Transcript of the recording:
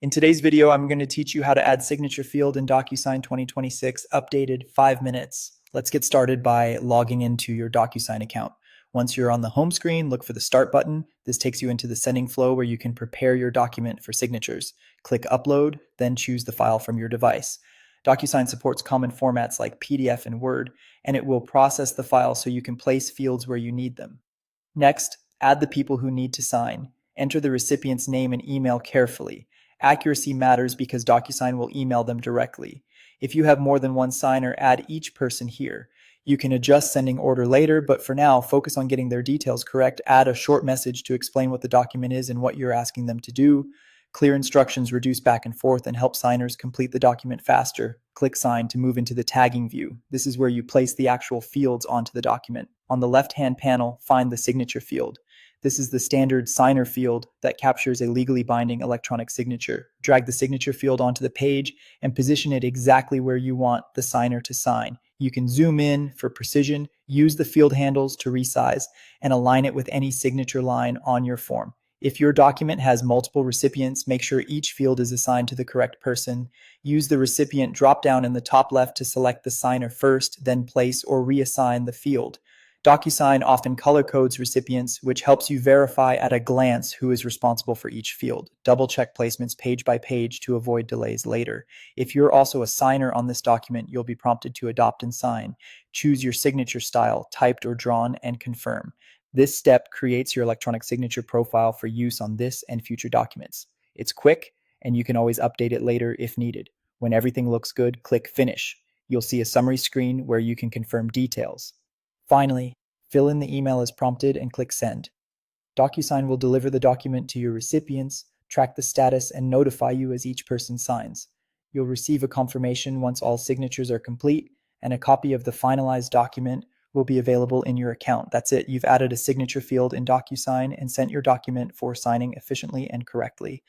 In today's video, I'm going to teach you how to add signature field in Docusign 2026 updated 5 minutes. Let's get started by logging into your Docusign account. Once you're on the home screen, look for the Start button. This takes you into the sending flow where you can prepare your document for signatures. Click Upload, then choose the file from your device. Docusign supports common formats like PDF and Word, and it will process the file so you can place fields where you need them. Next, add the people who need to sign. Enter the recipient's name and email carefully. Accuracy matters because Docusign will email them directly. If you have more than one signer, add each person here. You can adjust sending order later, but for now, focus on getting their details correct. Add a short message to explain what the document is and what you're asking them to do. Clear instructions reduce back and forth and help signers complete the document faster. Click Sign to move into the tagging view. This is where you place the actual fields onto the document. On the left-hand panel, find the signature field. This is the standard signer field that captures a legally binding electronic signature. Drag the signature field onto the page and position it exactly where you want the signer to sign. You can zoom in for precision, use the field handles to resize, and align it with any signature line on your form. If your document has multiple recipients, make sure each field is assigned to the correct person. Use the recipient drop-down in the top left to select the signer first, then place or reassign the field. Docusign often color codes recipients, which helps you verify at a glance who is responsible for each field. Double-check placements page by page to avoid delays later. If you're also a signer on this document, you'll be prompted to adopt and sign. Choose your signature style, typed or drawn, and confirm. This step creates your electronic signature profile for use on this and future documents. It's quick, and you can always update it later if needed. When everything looks good, click Finish. You'll see a summary screen where you can confirm details. Finally, fill in the email as prompted and click Send. Docusign will deliver the document to your recipients, track the status, and notify you as each person signs. You'll receive a confirmation once all signatures are complete, and a copy of the finalized document will be available in your account. That's it. You've added a signature field in Docusign and sent your document for signing efficiently and correctly.